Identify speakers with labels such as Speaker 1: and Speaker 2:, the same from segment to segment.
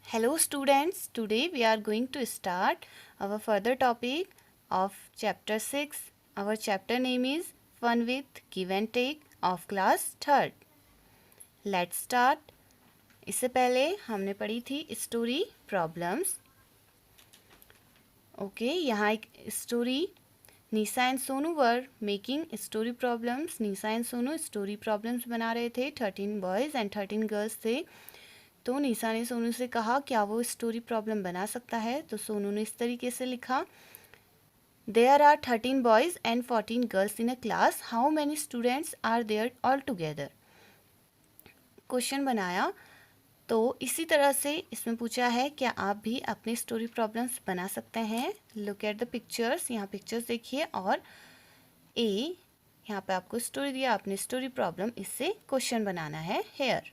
Speaker 1: Hello students, today we are going to start our further topic of chapter 6. Our chapter name is Fun with Give and Take of class 3rd. Let's start. इससे पहले हमने पढ़ी थी story problems. Okay, यहाँ एक story. NISA and Sonu were making story problems. NISA and Sonu story problems बना रहे थे. 13 बॉयज़ एंड 13 गर्ल्स थे. तो नीसा ने सोनू से कहा क्या वो स्टोरी प्रॉब्लम बना सकता है. तो सोनू ने इस तरीके से लिखा, there are 13 boys and 14 girls in a class, how many students are there all together. Question बनाया. तो इसी तरह से इसमें पूछा है क्या आप भी अपनी स्टोरी प्रॉब्लम्स बना सकते हैं. Look at the pictures. यहाँ पिक्चर्स देखिए और यहाँ पे आपको स्टोरी दिया, आपने स्टोरी प्रॉब्लम इससे क्वेश्चन बनाना है. Here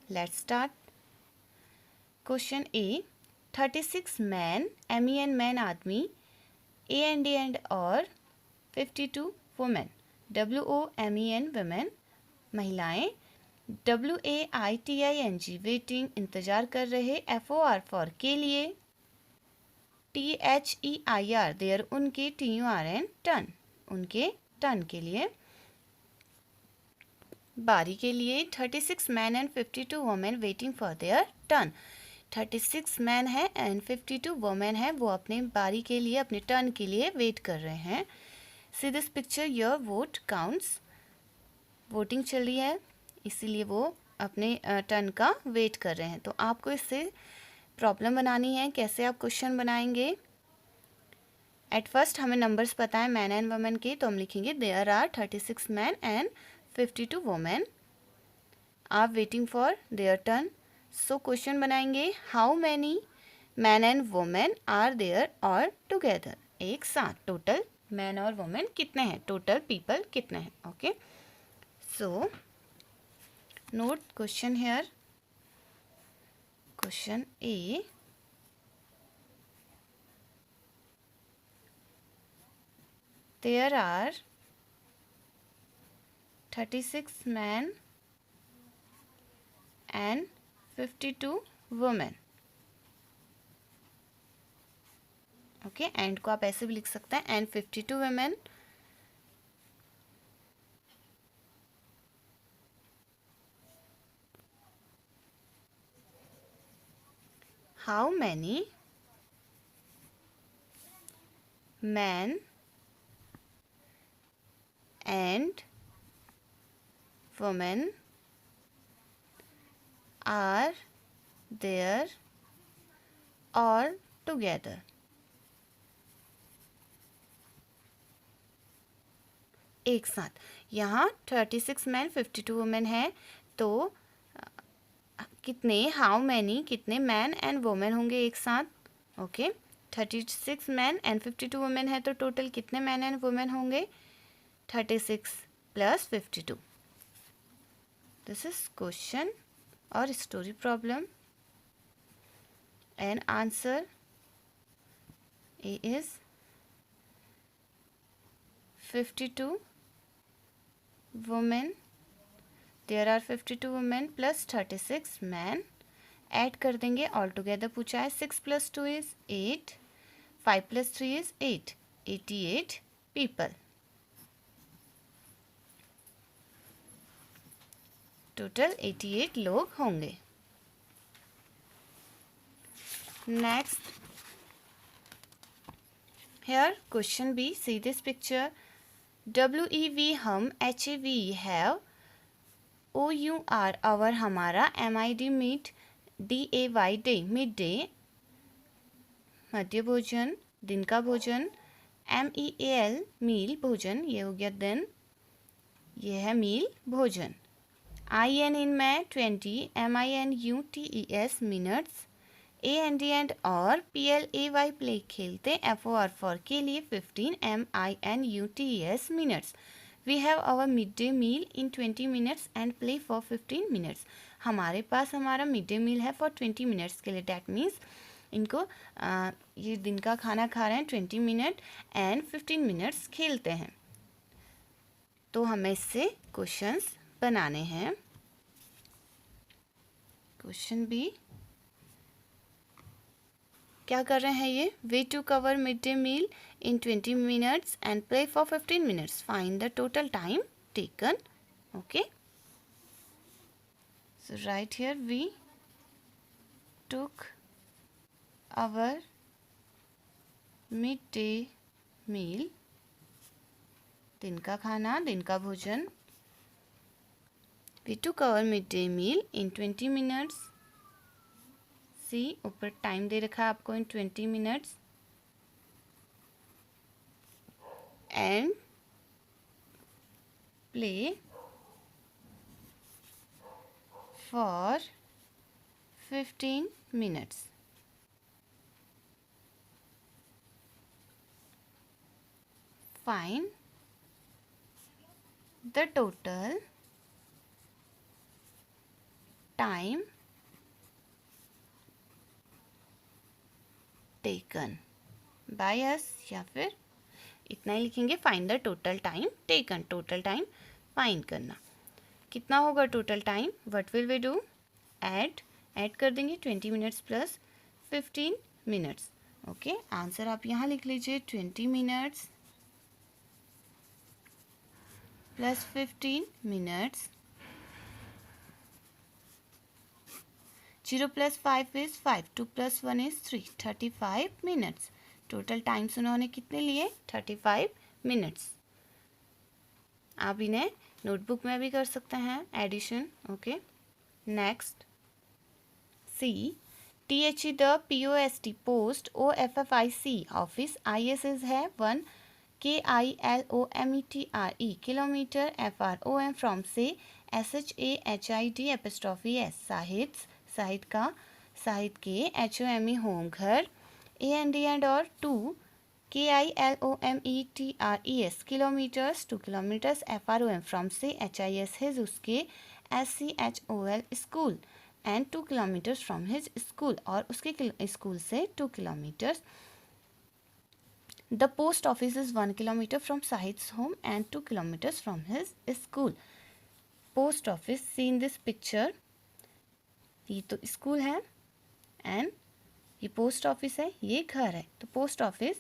Speaker 1: let's start. Question A. 36 man, MEN man आदमी, AND एंड और 52 वुमेन, WOMEN वुमेन महिलाएं, WAITING वेटिंग इंतजार कर रहे, FOR फॉर के लिए, THEIR देयर उनके, TURN टर्न उनके टर्न के लिए, बारी के लिए. 36 man and 52 women waiting for their turn. 36 man है एंड 52 वुमेन है, वो अपने बारी के लिए, अपने टर्न के लिए वेट कर रहे हैं. सी this picture, your vote counts. Voting चल रही है इसीलिए वो अपने टर्न का वेट कर रहे हैं. तो आपको इससे प्रॉब्लम बनानी है. कैसे आप क्वेश्चन बनाएंगे. एट फर्स्ट हमें नंबर्स पता है मैन एंड वुमेन के, तो हम लिखेंगे there are 36 man and 52 women are waiting for their turn. So question बनाएंगे, how many man and women are there और टुगेदर. एक साथ टोटल मैन और वुमेन कितने हैं, टोटल पीपल कितने हैं. Okay, so note question here. Question A. There are 36 man and 52 women. Okay, and को आप ऐसे भी लिख सकते हैं, and 52 women. How many man and women are there all together. एक साथ. यहाँ 36 मैन 52 वुमेन है, तो कितने, हाउ मैनी कितने मैन एंड वुमेन होंगे एक साथ. ओके, 36 मैन एंड 52 वुमेन है, तो टोटल कितने मैन एंड वुमेन होंगे, 36 प्लस 52. दिस इज क्वेश्चन और story problem and answer A is 52 women. There are 52 women plus 36 man. Add कर देंगे, ऑल टुगेदर पूछा है. 6 + 2 इज 8, 5 + 3 इज 8, 88 पीपल. टोटल 88 लोग होंगे. Next here question B. See this picture. WEV हम, HAV have, OUR our हमारा, MID meet, DAY day mid day मध्य भोजन, दिन का भोजन, MEAL मील भोजन, ये हो गया दिन, ये है मील भोजन. IN इन मैं 20, MINUTES मिनट्स, AND एंड और PLAY प्ले खेलते, FOR फॉर के लिए 15, MINUTES minutes. We have our mid day meal in 20 minutes and play for 15 minutes. हमारे पास हमारा मिड डे मील है फॉर 20 मिनट्स के लिए. डैट मीन्स इनको ये दिन का खाना खा रहे हैं 20 मिनट एंड 15 मिनट्स खेलते हैं. तो हमें इससे क्वेश्चंस बनाने हैं. क्वेश्चन बी, क्या कर रहे हैं ये? Way to cover mid day meal in 20 minutes and play for 15 minutes, find the total time taken. Okay, so right here we took our midday meal, दिन का खाना, दिन का भोजन. We took our midday meal in 20 minutes. सी ऊपर time दे रखा है आपको इन 20 minutes. And play for 15 minutes. Find the total time taken by us, या फिर इतना ही लिखेंगे, find the total time taken. Total time फाइंड करना. कितना होगा total time? What will we do? Add कर देंगे 20 minutes plus 15 minutes. Okay, answer आप यहाँ लिख लीजिए 20 minutes plus 15 minutes. 0 plus 5 is 5, 2 plus 1 is 3, 35 minutes. Total times उन्होंने कितने लिए? 35 मिनट्स. आप इन्हें नोटबुक में भी कर सकते हैं addition. Okay, next C. THE the POST post OFFIC office. ISS है 1, KILOMETRE किलोमीटर, FROM फ्रॉम से, SHAHID apostrophe S Sahitya, Sahitya का, साहित्य के, HOME होम घर, AND एंड और 2, KILOMETRES kilometres, 2 kilometres, FROM from से, HIS हिज उसके, SCHOL school and 2 kilometres from his school और उसके स्कूल से 2 kilometres. The post office is 1 kilometre from Sahit's home and 2 kilometres from his school. Post office, see in this picture, ये तो school है and ये post office है, ये घर है. तो पोस्ट ऑफिस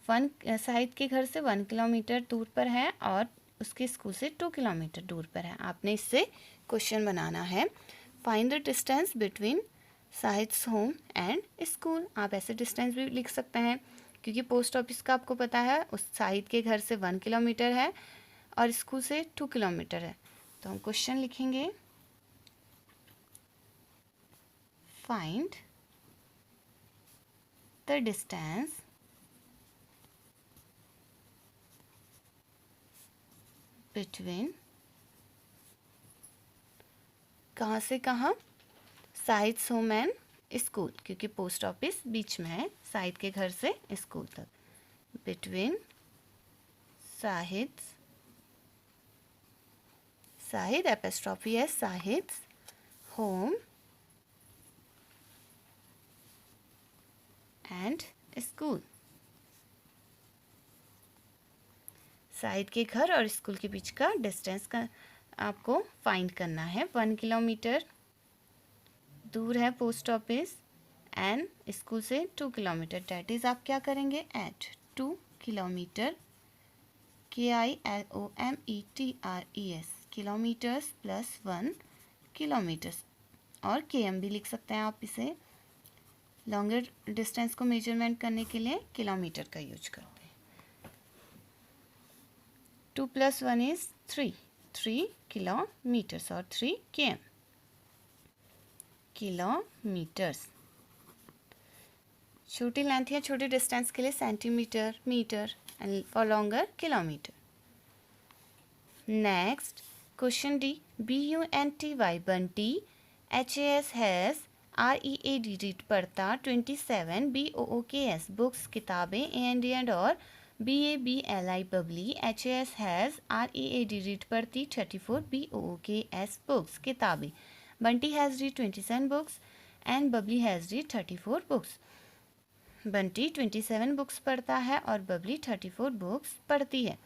Speaker 1: साहित्य के घर से 1 किलोमीटर दूर पर है और उसके स्कूल से 2 किलोमीटर दूर पर है. आपने इससे क्वेश्चन बनाना है. फाइंड द डिस्टेंस बिटवीन साहित्य होम एंड स्कूल. आप ऐसे डिस्टेंस भी लिख सकते हैं क्योंकि पोस्ट ऑफिस का आपको पता है उस साहित्य के घर से 1 किलोमीटर है और स्कूल से 2 किलोमीटर है. तो हम क्वेश्चन लिखेंगे, फाइंड द डिस्टेंस बिटवीन, कहाँ से कहाँ? साहित्य होम एंड स्कूल, क्योंकि पोस्ट ऑफिस बीच में है साहित्य के घर से स्कूल तक. बिटवीन साहित्य, साहित्य एपिस्ट्रॉफी है, साहित्य होम एंड स्कूल. साहित्य के घर और स्कूल के बीच का डिस्टेंस का आपको फाइंड करना है. 1 किलोमीटर दूर है पोस्ट ऑफिस एंड स्कूल से 2 किलोमीटर. डैट इज आप क्या करेंगे? At 2 kilometre, KILOMETRES kilometres plus 1 kilometres, और KM भी लिख सकते हैं आप इसे. लॉन्गर डिस्टेंस को मेजरमेंट करने के लिए किलोमीटर का यूज करते हैं. 2 + 1 is 3, 3 किलोमीटर्स और 3 km किलोमीटर्स. छोटी लेंथ या छोटे डिस्टेंस के लिए centimetre, metre and for longer kilometre. Next question D. BUNTY Bunty, HAS has, READ read पढ़ता, 27 BOOKS बुक्स किताबें, AND एंड और BABLI Babli, HAS has, READ read पढ़ती, 34 BOOKS बुक्स किताबें. Bunty has read 27 books and Babli has read 34 books. Bunty 27 books पढ़ता है और Babli 34 books पढ़ती है.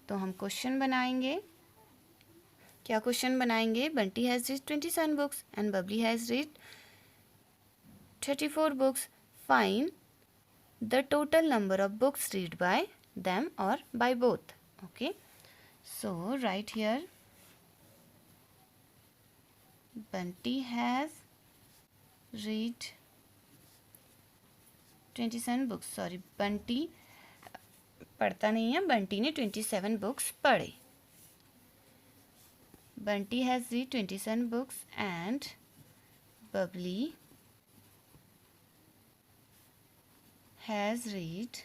Speaker 1: तो हम क्वेश्चन बनाएंगे. क्या क्वेश्चन बनाएंगे? Bunty has read 27 books and Babli has read 34 books. Find the total number of books read by them or by both. Okay, so write here Bunty has read 27 books. Sorry, Bunty पढ़ता नहीं है, बंटी ने 27 बुक्स पढ़े. Bunty has read 27 books and Babli has read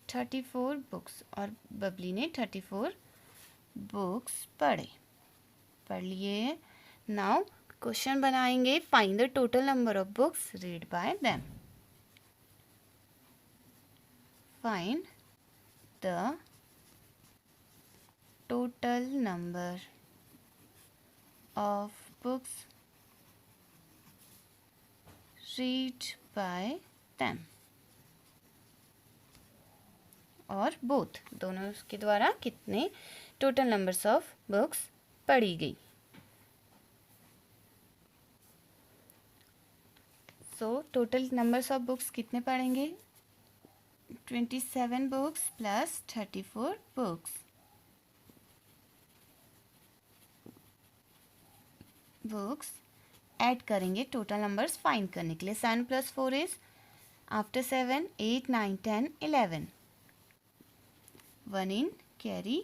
Speaker 1: 34 books. और बबली ने 34 books पढ़ लिए. Now question बनाएंगे. Find the total number of books read by them. Find the total number of books read by them और both, दोनों के द्वारा कितने टोटल नंबर्स ऑफ बुक्स पढ़ी गई. So total numbers of books कितने पढ़ेंगे? 27 books plus 34 books. Books add करेंगे टोटल नंबर्स फाइंड करने के लिए. 7 plus 4 is after 7 8 9 10 11. 1 in carry.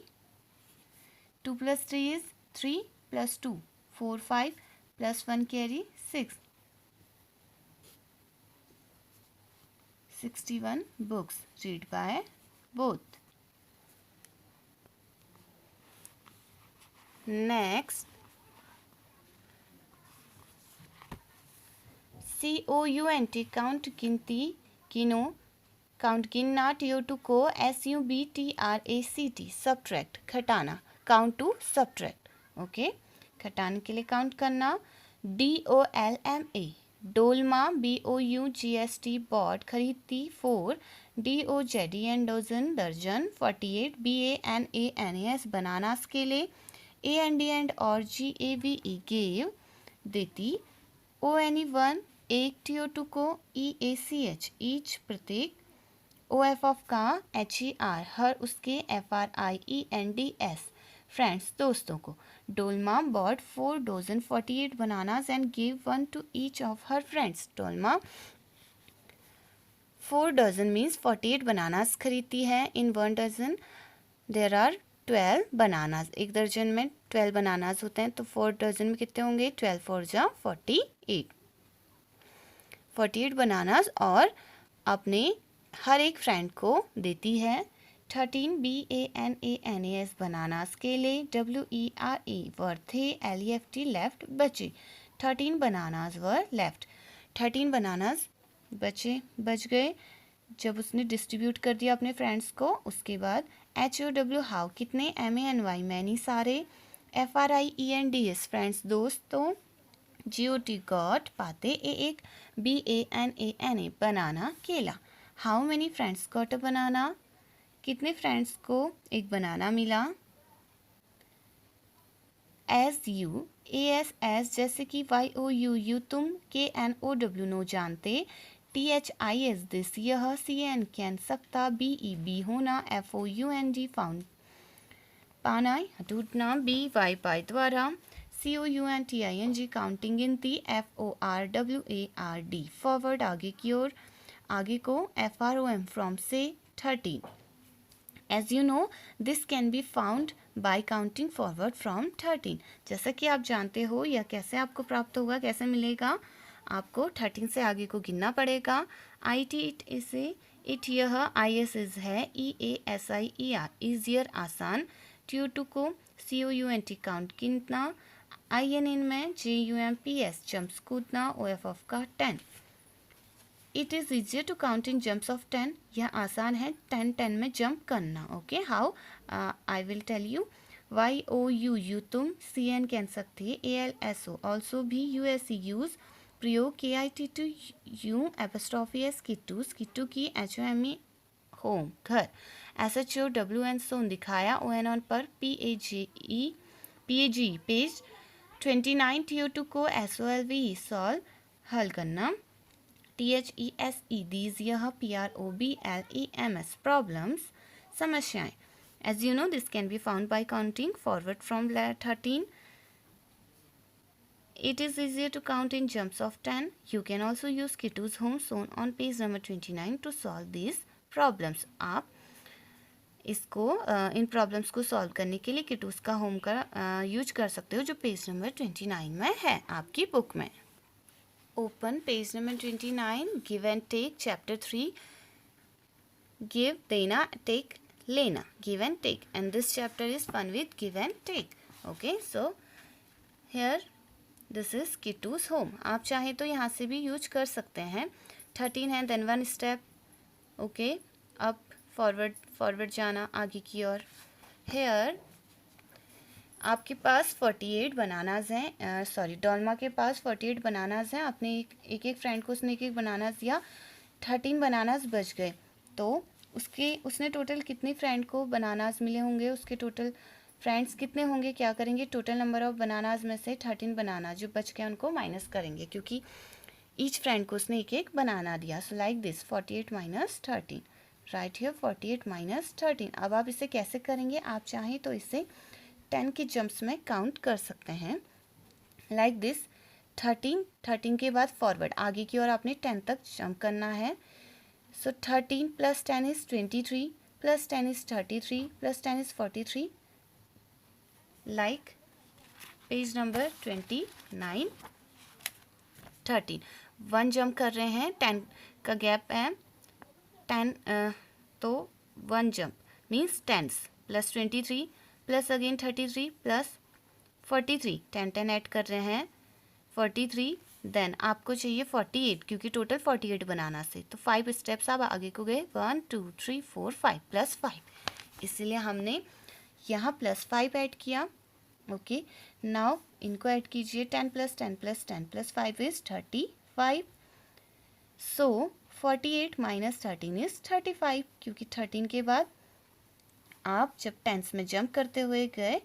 Speaker 1: 2 plus 3 is 3 plus 2 4 5 plus 1 carry 6. 61 books read by both. Next, COUNT count गिनती गिनो, count गिनना, TO to को, SUBTRACT subtract घटाना, count to subtract. Okay, घटाने के लिए count करना. DOLMA डोलमा, BOUGST बॉट खरीदती. 4 DOZEN डोजन दर्जन. 48 BANANAS बनानास केले. AND एंड और GAVE गेव देती. ONE 1 एक. TO2 को, EACH ईच प्रत्येक. OF ऑफ का, HER हर उसके. FRIENDS फ्रेंड्स दोस्तों को. Dolma bought 4 dozen 48 bananas and give 1 to each of her friends. Dolma 4 dozen means 48 bananas खरीदती है. In 1 dozen there are 12 bananas. एक दर्जन में 12 बनानास होते हैं, तो 4 डजन में कितने होंगे? 12 4 जा 48. 48 बनानास और अपने हर एक फ्रेंड को देती है. 13 BANANAS बनानास केले. WERE वर थे. LEFT लेफ्ट बचे. 13 बनानास वर लेफ्ट. 13 बनानास बच गए जब उसने डिस्ट्रीब्यूट कर दिया अपने फ्रेंड्स को. उसके बाद HOW हाउ कितने. MANY मैनी सारे. FRIENDS फ्रेंड्स दोस्तों. GOT गॉट पाते. एक. BANANA बनाना केला. How many friends got a banana कितने फ्रेंड्स को एक बनाना मिला. SU AS जैसे कि YOU तुम. KNOW नो जानते. THIS दिस यह. CN कैन सकता. BE होना. FOUND फाउंड पाना ढूंढना. BY पाई द्वारा. COUNTING काउंटिंग गिनती. FORWARD फॉरवर्ड आगे की ओर. आगे को. FROM फ्रॉम से. 13. As you know, this can be found by counting forward from 13. जैसा कि आप जानते हो, यह कैसे आपको प्राप्त होगा, कैसे मिलेगा. आपको 13 से आगे को गिनना पड़ेगा. IT इट इसे. इट यह. IS इज है. EASIER ईजियर आसान. TO2 को. COUNT काउंट गिनना. IN में. JUMPS जंप्स कूदना. OF ऑफ का 10. It is easier to count in jumps of 10. यह आसान है 10 में जंप करना. Okay, how I will tell you. YOU तुम. CN कह सकते हैं. ALSO ऑल्सो भी. USE यूज प्रयोग. KIT2 u apostrophe s Kittu की. HOME होम घर. SHO WN सोन दिखाया. ON ऑन पर. PAGE page. 29 TO2 को. SOLVE सॉल्व हल करना. THESE, these यह PROBLEMS, problems, समस्याएं. As you know, this can be found by counting forward from 13. It is easier to count in jumps of 10. You can also use Kittu's home shown on page number 29 to solve these problems. आप इसको इन problems को solve करने के लिए किटूस का home का use कर सकते हो, जो पेज नंबर 29 में है आपकी बुक में. Open page number 29. Give and take, chapter 3. Give, देना, टेक, लेना. Give and take, and this chapter is fun with give and take. Okay, so here this is Kittu's home. आप चाहे तो यहाँ से भी यूज कर सकते हैं. 13 है, देन 1 स्टेप. ओके, अब फॉरवर्ड जाना आगे की ओर. हेयर आपके पास 48 बनानाज हैं. सॉरी, डॉल्मा के पास 48 बनानाज हैं. आपने एक फ्रेंड को उसने एक बनानाज दिया. 13 बनानाज बच गए. तो उसने टोटल कितनी फ्रेंड को बनानाज मिले होंगे, उसके टोटल फ्रेंड्स कितने होंगे, क्या करेंगे, टोटल नंबर ऑफ बनानाज में से 13 बनाना जो बच गए उनको माइनस करेंगे, क्योंकि ईच फ्रेंड को उसने एक बनाना दिया. So like this 48 minus 13. Right here 48 minus 13. अब आप इसे कैसे करेंगे, आप चाहें तो इसे 10 के जंप्स में काउंट कर सकते हैं. लाइक दिस 13 के बाद फॉरवर्ड आगे की ओर आपने 10 तक जंप करना है. सो 13 plus 10 is 23, plus 10 is 33, plus 10 is 43. Like page number 29. 13 1 jump कर रहे हैं, 10 का गैप है. 10 तो 1 jump means 10 plus 23 plus again 33 plus 43. 10 add कर रहे हैं 43. देन आपको चाहिए 48, क्योंकि टोटल 48 बनाना से. तो 5 स्टेप्स आप आगे को गए. 1 2 3 4 5 प्लस 5. इसीलिए हमने यहाँ प्लस 5 ऐड किया. ओके, नाउ इनको ऐड कीजिए. 10 plus 10 plus 10 plus 5 is 35. So 48 minus 13 is 35, क्योंकि 13 के बाद आप जब टेंस में जंप करते हुए गए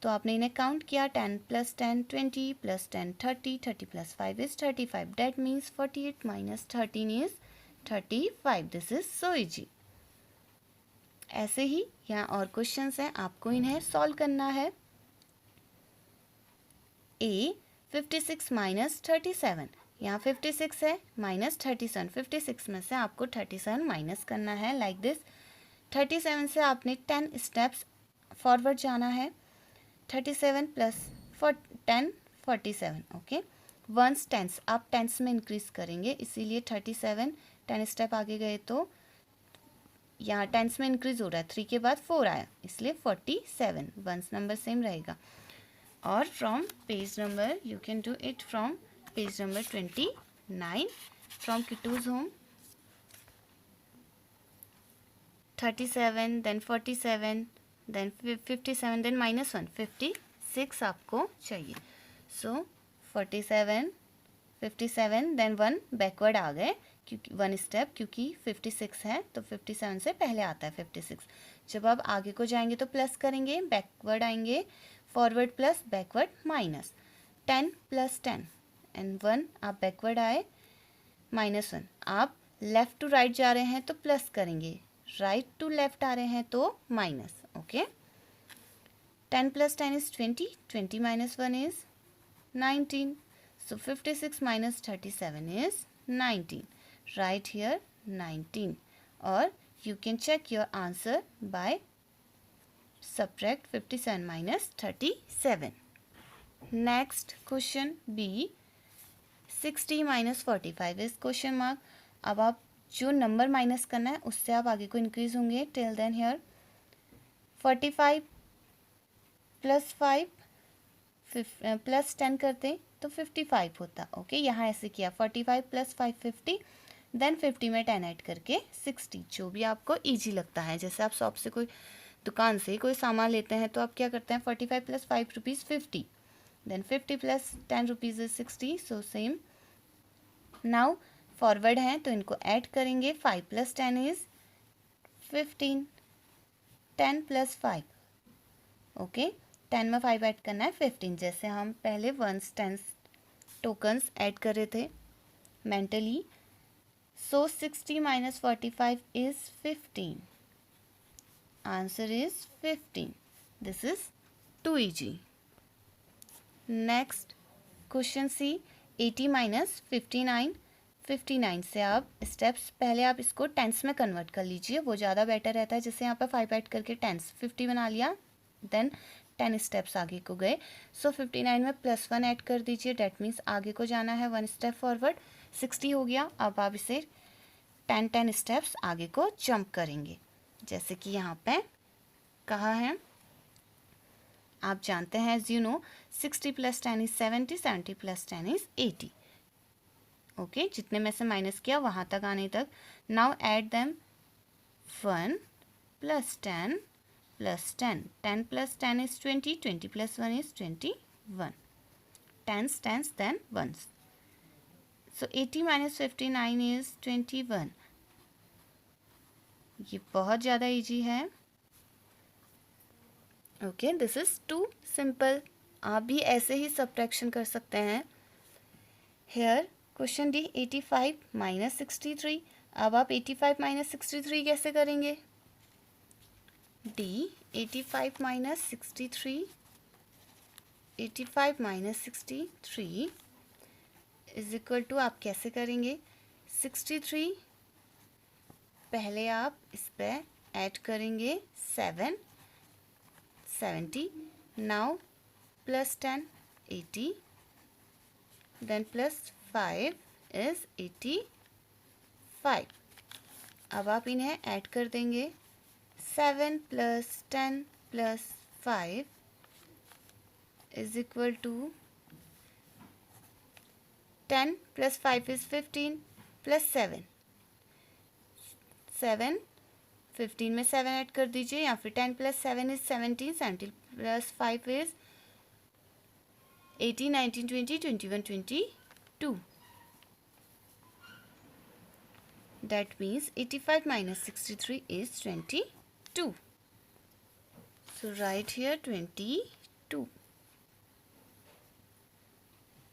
Speaker 1: तो आपने इन्हें काउंट किया. 10 plus 10 20 plus 10 30, 30 plus 5 is 35. That means 48 minus 13 is 35. This is so easy. ऐसे ही यहाँ और क्वेश्चंस हैं, आपको इन्हें सॉल्व करना है. ए 56 माइनस 37. यहाँ 56 है माइनस 37. 56 में से आपको 37 माइनस करना है. लाइक दिस 37 से आपने 10 स्टेप्स फॉरवर्ड जाना है. 37 प्लस 10 47. ओके, वंस टेंस आप टेंस में इंक्रीज करेंगे, इसीलिए 37 10 स्टेप आगे गए तो यहाँ टेंस में इंक्रीज हो रहा है. 3 के बाद 4 आया, इसलिए 47. वंस नंबर सेम रहेगा. और from page number you can do it from page number 29 from Kittu's home. 37 then 47 then 57 then minus 1 56 आपको चाहिए. सो 47 57 देन 1 बैकवर्ड आ गए, क्योंकि 1 स्टेप, क्योंकि 56 है तो 57 से पहले आता है 56. जब आप आगे को जाएंगे तो प्लस करेंगे, बैकवर्ड आएंगे, forward plus backward minus. 10 plus 10 and 1 आप बैकवर्ड आए माइनस 1. आप लेफ्ट टू राइट जा रहे हैं तो प्लस करेंगे, राइट टू लेफ्ट आ रहे हैं तो minus. Okay, 10 plus 10 is 20, 20 minus 1 is 19. So 56 minus 37 is 19. Right here 19. और you can check your answer by subtract 57 minus 37. Next question B, 60 minus 45 is question mark. अब आप जो नंबर माइनस करना है उससे आप आगे को इंक्रीज होंगे. Till then here 45 plus 5 plus 10 करते तो 55 होता. ओके, यहाँ ऐसे किया 45 प्लस 5 50, देन 50 में 10 ऐड करके 60. जो भी आपको इजी लगता है, जैसे आप शॉप से कोई दुकान से कोई सामान लेते हैं तो आप क्या करते हैं, 45 plus 5 rupees 50, then 50 plus 10 rupees is 60. So same. Now forward हैं तो इनको ऐड करेंगे. 5 प्लस 10 इज 15, 10 प्लस 5. ओके, 10 में 5 ऐड करना है 15. जैसे हम पहले 1s 10s टोकन्स ऐड कर रहे थे mentally, So 60 minus 45 is 15. Answer is 15. This is too easy. Next question C 80 minus 59 से आप स्टेप्स पहले आप इसको टेंस में कन्वर्ट कर लीजिए, वो ज़्यादा बेटर रहता है। जैसे यहाँ पे 5 ऐड करके टेंस 50 बना लिया, देन 10 स्टेप्स आगे को गए। सो 59 में +1 ऐड कर दीजिए, डैट मीन्स आगे को जाना है 1 स्टेप फॉरवर्ड। 60 हो गया, अब आप इसे 10 स्टेप्स आगे को जंप करेंगे, जैसे कि यहाँ पे कहा है। आप जानते हैं as you know 60 + 10 is 70, 70 + 10 is 80। Okay, जितने में से माइनस किया वहाँ तक आने तक। Now add them 1 + 10 + 10, 10 + 10 is 20, 20 + 1 is 21, tens then ones। So 80 minus 59 is 21। ये बहुत ज़्यादा इजी है। Okay, this is too simple. आप भी ऐसे ही सब्ट्रैक्शन कर सकते हैं। Here question D 85 minus 63। अब आप 85 माइनस 63 कैसे करेंगे? D 85 minus 63, 85 minus 63 is equal to, आप कैसे करेंगे? 63 पहले आप इस पर ऐड करेंगे 7, 70, नाउ +10 80, देन +5 इज 85। अब आप इन्हें ऐड कर देंगे, 7 + 10 + 5 इज इक्वल टू 10 + 5 इज 15 + 7, 7 15 में 7 ऐड कर दीजिए, या फिर 10 + 7 is 17, 17 + 5 is 18, 19, 20, 21, 22। That means 85 minus 63 is 22. So write here 22.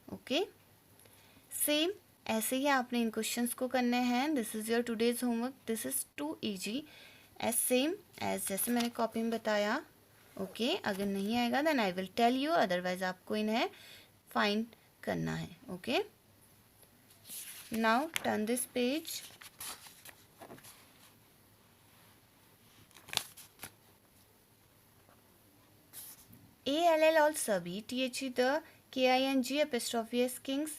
Speaker 1: Okay. Same ऐसे ही आपने इन क्वेश्चंस को करने हैं। This is your today's homework. This is too easy as same as जैसे मैंने कॉपी में बताया। ओके, अगर नहीं आएगा then I will tell you, otherwise आपको इन्हें फाइंड करना है। Okay, now turn this page. ALL all सभी, THE द, KING किंग्स,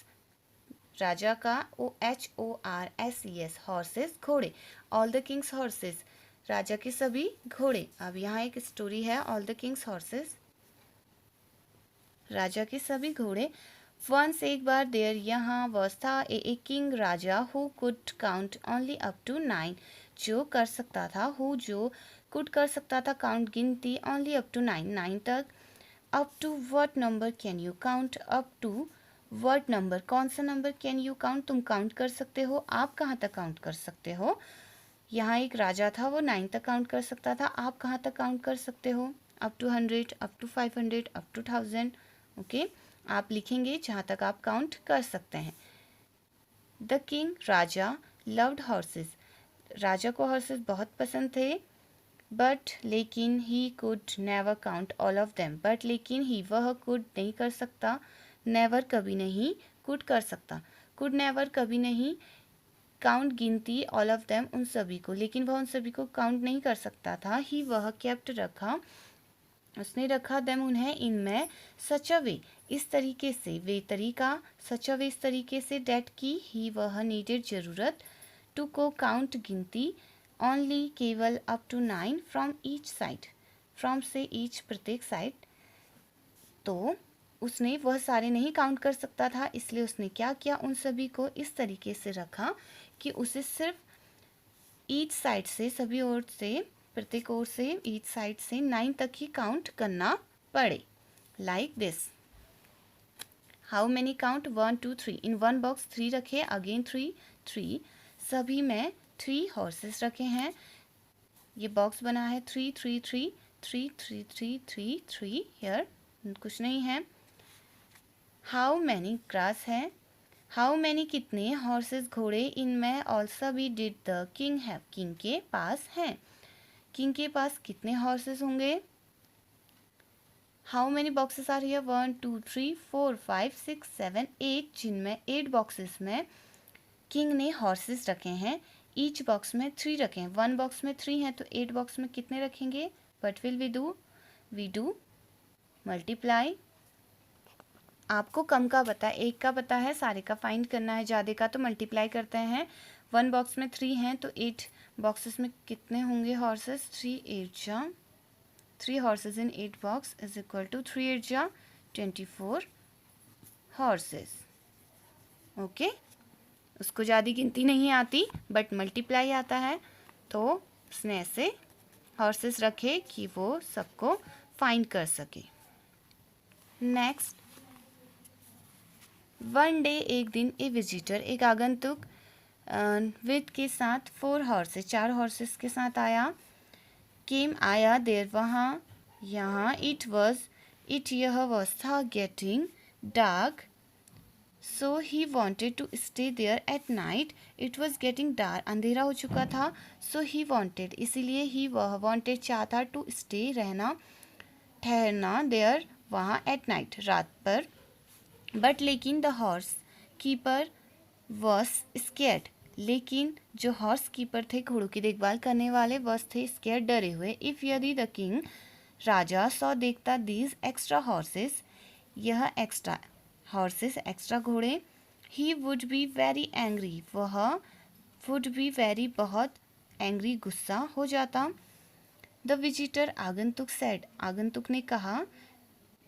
Speaker 1: राजा का, HORSES हॉर्सेस घोड़े, ऑल द किंग्स हॉर्सेस राजा के सभी घोड़े। अब यहाँ एक स्टोरी है, ऑल द किंग्स हॉर्सेस राजा के सभी घोड़े। वंस एक बार देयर यहाँ वॉज था ए किंग राजा who could count only up to 9, जो कर सकता था, हु जो कुड कर सकता था काउंट गिनती ओनली अप टू 9, 9 तक। Up to what number can you count? Up to what number, कौन सा नंबर कैन यू काउंट, तुम काउंट कर सकते हो, आप कहाँ तक काउंट कर सकते हो? यहाँ एक राजा था, वो 9 तक काउंट कर सकता था, आप कहाँ तक काउंट कर सकते हो? Up to 100, up to 500, up to 1000। Okay, आप लिखेंगे जहाँ तक आप काउंट कर सकते हैं। द किंग राजा लव्ड हॉर्सेस, राजा को हॉर्सेस बहुत पसंद थे। बट लेकिन he could never count all of them, but लेकिन ही वह कुड नहीं कर सकता, नेवर कभी नहीं, कुड कर सकता, कुड नेवर कभी नहीं, काउंट गिनती ऑल ऑफ देम उन सभी को, लेकिन वह उन सभी को काउंट नहीं कर सकता था। ही वह केप्ट रखा, उसने रखा देम उन्हें, इनमें, सच अ वे इस तरीके से, वे तरीका, सच अ वे इस तरीके से, डेट की ही वह नीडेड जरूरत, टू को काउंट गिनती, ओनली केवल up to 9 from each side, from से ईच प्रत्येक साइड। तो उसने वह सारे नहीं काउंट कर सकता था, इसलिए उसने क्या किया, उन सभी को इस तरीके से रखा कि उसे सिर्फ ईच साइड से, सभी ओर से, प्रत्येक ओर से, ईच साइड से 9 तक ही काउंट करना पड़े। Like this, how many count 1 2 3, in one box 3 रखे, अगेन 3 3, सभी में 3 हॉर्सेस रखे हैं। ये बॉक्स बना है 3 3 3 3 3 3 3 3, हियर कुछ नहीं है। हाउ मैनी ग्रास है, हाउ मैनी कितने हॉर्सेस घोड़े इन मैं also be did the king have king के पास हैं। किंग के पास कितने हॉर्सेस होंगे। How many boxes are here 1 2 3 4 5 6 7 8 जिनमें 8 बॉक्सेस में किंग ने हॉर्सेस रखे हैं। ईच बॉक्स में 3 रखे हैं। 1 बॉक्स में 3 हैं तो 8 बॉक्स में कितने रखेंगे। What will we do multiply. आपको कम का पता है, एक का पता है, सारे का फाइंड करना है, ज़्यादा का तो मल्टीप्लाई करते हैं। 1 बॉक्स में 3 हैं तो 8 बॉक्सेस में कितने होंगे horses. 3 horses in 8 box is equal to 3 8 जा 24 हॉर्सेस। ओके, उसको ज़्यादा गिनती नहीं आती बट मल्टीप्लाई आता है, तो उसने ऐसे हॉर्सेस रखे कि वो सबको फाइंड कर सके। नेक्स्ट, वन डे एक दिन ए विजिटर एक आगंतुक विद के साथ 4 हॉर्सेस 4 हॉर्सेस के साथ आया। केम आया देर वहाँ यहाँ इट यह वॉज था getting dark so he wanted to stay there at night. It was getting dark, अंधेरा हो चुका था। सो ही वॉन्टेड, इसीलिए ही वह वॉन्टेड चाहता, टू स्टे रहना ठहरना, देयर वहाँ एट नाइट रात पर। बट लेकिन the horse keeper was scared, लेकिन जो हॉर्स कीपर थे घोड़ों की देखभाल करने वाले वॉज थे स्केर्ड डरे हुए। इफ़ यदि द किंग राजा सौ देखता दीज एक्स्ट्रा हॉर्सेस यह एक्स्ट्रा हॉर्सेस एक्स्ट्रा घोड़े, he would be very angry, वह वुड बी वेरी बहुत एंग्री गुस्सा हो जाता। द विजिटर आगंतुक सेड, आगंतुक ने कहा,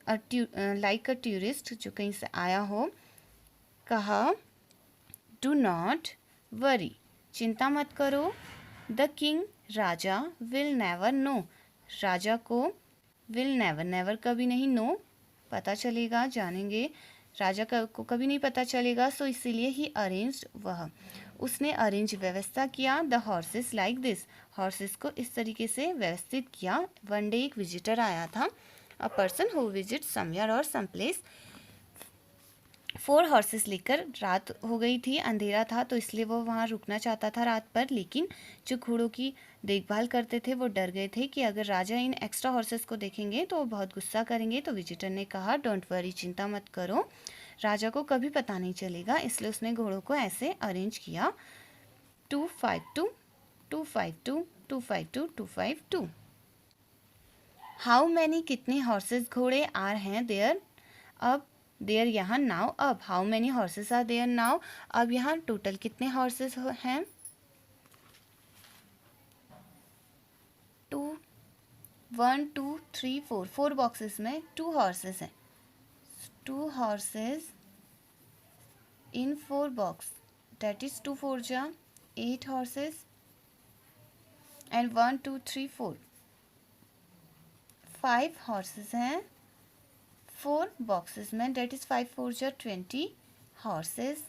Speaker 1: लाइक अ टूरिस्ट जो कहीं से आया हो, कहा डू नॉट वरी, चिंता मत करो। द किंग राजा विल नेवर नो, राजा को विल नेवर नेवर कभी नहीं, नो पता चलेगा, जानेंगे, राजा को कभी नहीं पता चलेगा। सो इसीलिए ही अरेंज्ड, वह उसने अरेंज व्यवस्था किया। The horses like this, horses को इस तरीके से व्यवस्थित किया। वन डे एक विजिटर आया था, a person who visit somewhere और सम प्लेस। 4 हॉर्सेस लेकर, रात हो गई थी, अंधेरा था, तो इसलिए वो वहाँ रुकना चाहता था रात पर। लेकिन जो घोड़ों की देखभाल करते थे वो डर गए थे कि अगर राजा इन एक्स्ट्रा हॉर्सेस को देखेंगे तो वो बहुत गुस्सा करेंगे। तो विजिटर ने कहा डोंट वरी, चिंता मत करो, राजा को कभी पता नहीं चलेगा। इसलिए उसने घोड़ों को ऐसे अरेंज किया 252 252 252 252। हाउ मैनी कितने हॉर्सेस घोड़े आर हैं देयर, अब देयर यहाँ नाउ, अब how many horses are there now, अब यहाँ टोटल कितने हॉर्सेस हैं। 2 1 2 3 4, 4 बॉक्सेस में 2 हॉर्सेस हैं। 2 horses in 4 box, that is 2 4 जा 8 हॉर्सेस एंड 1 2 3 4 5 हॉर्सेस हैं 4 बॉक्सेस में, डेट इज 5 4 जा 20 horses.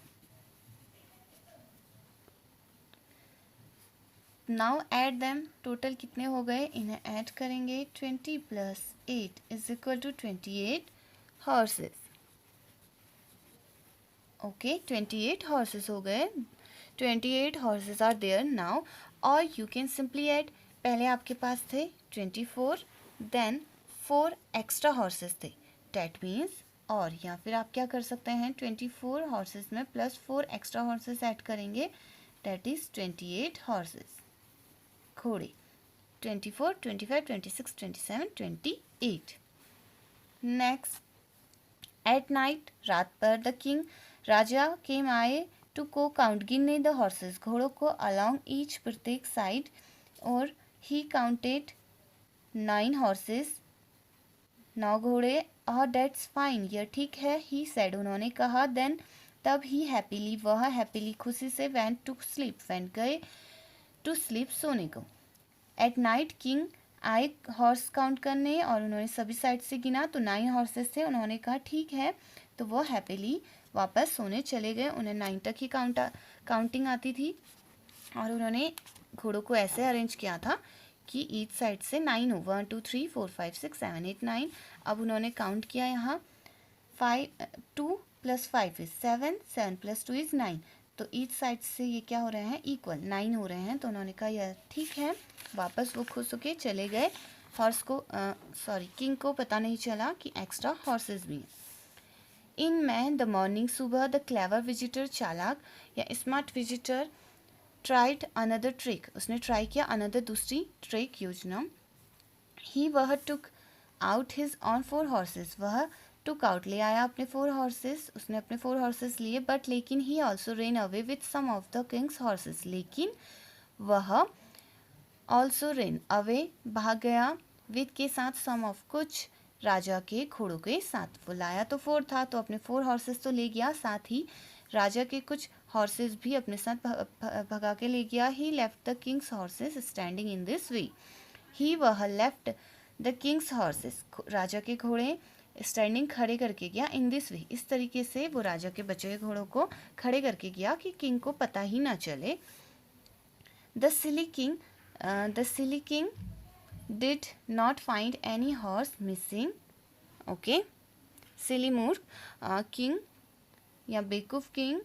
Speaker 1: Now add them, total कितने हो गए, इन्हें ऐड करेंगे। 20 + 8 is equal to 28 horses. Okay, 28 horses हो गए। 28 हॉर्सेस आर देयर नाउ, और यू कैन सिंपली ऐड, पहले आपके पास थे 24, देन 4 एक्स्ट्रा हॉर्सेस थे, डैट मीन्स, और या फिर आप क्या कर सकते हैं 24 हॉर्सेस में +4 एक्स्ट्रा हॉर्सेस ऐड करेंगे, डैट इज 28 हॉर्सेस घोड़े। 24 25 26 27 28। नेक्स्ट, एट नाइट रात पर, द किंग राजा केम आए टू को काउंट, गिनने द हॉर्सेस घोड़ों को, अलॉन्ग ईच प्रत्येक साइड, और ही काउंटेड 9 हॉर्सेस 9 घोड़े, और डेट्स फाइन, यह ठीक है, ही सेड उन्होंने कहा। देन तब ही हैप्पीली, वह हैप्पीली खुशी से, वेंट टू स्लीप, वेंट गए टू स्लीप सोने को। एट नाइट किंग आए हॉर्स काउंट करने, और उन्होंने सभी साइड से गिना तो 9 हॉर्सेस थे, उन्होंने कहा ठीक है, तो वो हैप्पीली वापस सोने चले गए। उन्हें 9 तक ही काउंटिंग आती थी, और उन्होंने घोड़ों को ऐसे अरेंज किया था कि ईच साइड से 9 हो, 1 2 3 4 5 6 7 8 9। अब उन्होंने काउंट किया यहाँ 2 प्लस 5 इज 7, 7 प्लस 2 इज 9। तो ईच साइड से ये क्या हो रहे हैं, इक्वल 9 हो रहे हैं। तो उन्होंने कहा यह ठीक है। वापस वो खुश होके चले गए। हॉर्स को किंग को पता नहीं चला कि एक्स्ट्रा हॉर्सेस भी हैं। इन मैन द मॉर्निंग, सुबह द क्लेवर विजिटर, चालाक या smart visitor tried another trick, उसने ट्राई किया अनदर दूसरी ट्रिक योजना। ही वह took out his on 4 horses, वह टुक आउट ले आया अपने 4 हॉर्सेस, उसने अपने 4 हॉर्सेस लिए। बट लेकिन he also ran away with some of the king's horses, लेकिन वह ऑल्सो रेन अवे भाग गया, विथ के साथ, सम ऑफ कुछ राजा के घोड़ों के साथ। वो लाया तो 4 था तो अपने 4 हॉर्सेस तो ले गया, साथ ही राजा के कुछ हॉर्सेस भी अपने साथ भगा के ले गया। He left the king's horses standing in this way, he वह लेफ्ट द किंग्स हॉर्सेस, राजा के घोड़े स्टैंडिंग खड़े करके गया, इन दिस वे, इस तरीके से वो राजा के बचे हुए घोड़ों को खड़े करके गया कि किंग को पता ही ना चले। The silly king did not find any horse missing. Okay, silly मूर्ख, किंग या बेवकूफ किंग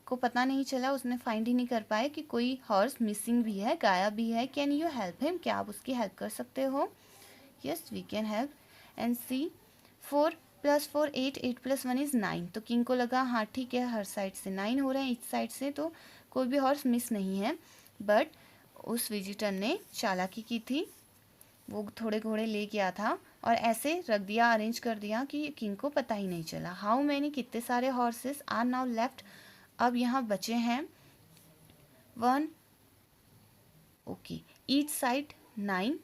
Speaker 1: को पता नहीं चला, उसने फाइंड ही नहीं कर पाए कि कोई हॉर्स मिसिंग भी है, गायब भी है। कैन यू हेल्प हिम, क्या आप उसकी हेल्प कर सकते हो? Yes we can help. And see 4 + 4 8, 8 + 1 is 9। तो किंग को लगा हाँ ठीक है, हर साइड से 9 हो रहे हैं, इस साइड से तो कोई भी हॉर्स मिस नहीं है। बट उस विजिटर ने चालाकी की थी, वो थोड़े घोड़े ले गया था और ऐसे रख दिया, अरेंज कर दिया कि किंग को पता ही नहीं चला। हाउ मैनी, कितने सारे हॉर्सेस आर नाउ लेफ्ट, अब यहाँ बचे हैं 1, ओके, ईच साइड 9।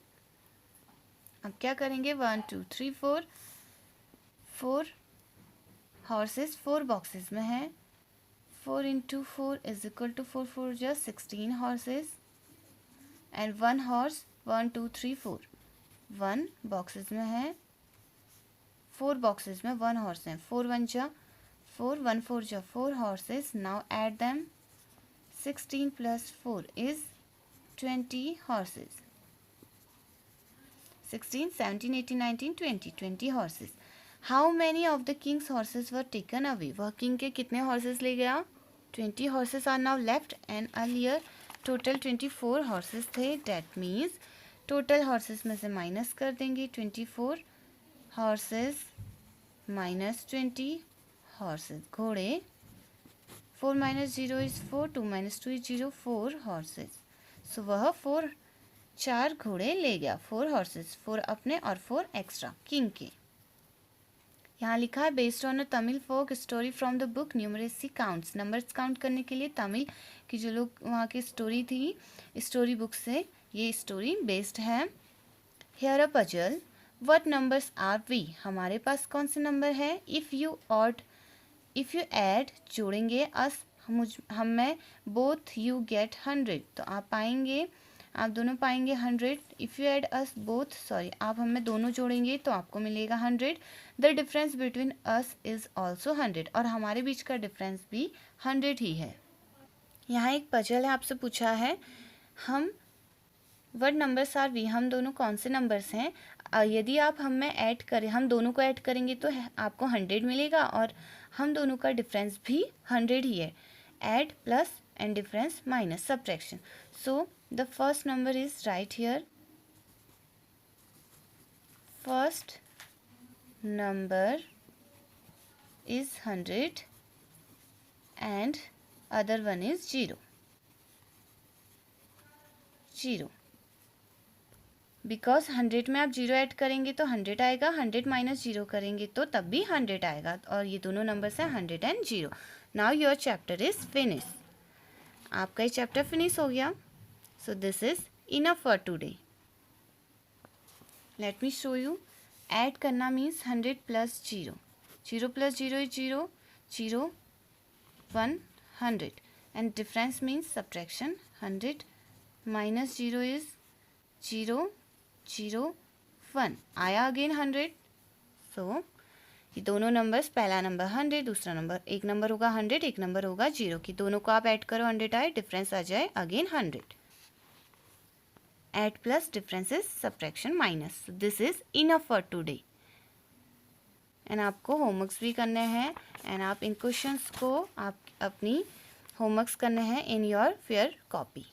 Speaker 1: अब क्या करेंगे, 1 2 3 4, 4 हॉर्सेस 4 बॉक्सेस में हैं। 4 × 4 = 4 4 just 16 horses and 1 horse 1 2 3 4, 1 boxes में है, 4 बॉक्सेस में 1 हॉर्स है। 4 1 जा 4, 1 4 जा 4 horses. Now add them, 16 + 4 is 20 horses. 16 17 18 19 20, 20 horses. How many of the king's horses were taken away, वह किंग के कितने हॉर्सेस ले गया? 20 horses are now left and earlier total 24 horses थे। डैट मीन्स टोटल हॉर्सेस में से माइनस कर देंगे 24 हॉर्सेस माइनस 20 हॉर्सेस, घोड़े। 4 - 0 इज 4, 2 - 2 इज 0, 4 हॉर्सेस। सो वह 4 घोड़े ले गया, 4 हॉर्सेस, 4 अपने और 4 एक्स्ट्रा किंग के। यहाँ लिखा है based on a Tamil folk story from the book numeracy counts, numbers count करने के लिए तमिल की जो लोग वहाँ की स्टोरी थी, स्टोरी बुक से ये स्टोरी बेस्ड है। Here a puzzle, what numbers are we, हमारे पास कौन से नंबर है? इफ़ यू ऐड, जोड़ेंगे, अस, हम में, बोथ यू गेट 100, तो आप पाएंगे, आप दोनों पाएंगे 100। If you add us both, आप हमें दोनों जोड़ेंगे तो आपको मिलेगा 100। The difference between us is also 100, और हमारे बीच का डिफरेंस भी 100 ही है। यहाँ एक पजल है, आपसे पूछा है हम व्हाट नंबर्स आर वी, हम दोनों कौन से नंबर्स हैं? यदि आप हम में ऐड करें, हम दोनों को ऐड करेंगे तो आपको 100 मिलेगा, और हम दोनों का डिफरेंस भी 100 ही है। Add plus and difference minus subtraction. So the first number is right here, first number is 100 and other one is 0. Because 100 में आप 0 ऐड करेंगे तो 100 आएगा, 100 - 0 करेंगे तो तब भी 100 आएगा, और ये दोनों नंबर्स हैं 100 and 0. Now your chapter is finish, आपका ये चैप्टर फिनिश हो गया. So this is enough for today. Let me show you. Add करना means 100 + 0, 0 + 0 is 0, 0 1 100, and difference means subtraction. 100 - 0 is 0 0 1, आया अगेन 100. सो ये दोनों नंबर्स, पहला नंबर 100, दूसरा नंबर, एक नंबर होगा 100, एक नंबर होगा 0, कि दोनों को आप ऐड करो 100 आए, डिफरेंस आ जाए again 100. Add plus difference is subtraction minus. So this is enough for today. And आपको होमवर्क्स भी करने हैं एंड आप इन क्वेश्चंस को आप अपनी होमवर्क्स करने हैं इन योर फेयर कॉपी।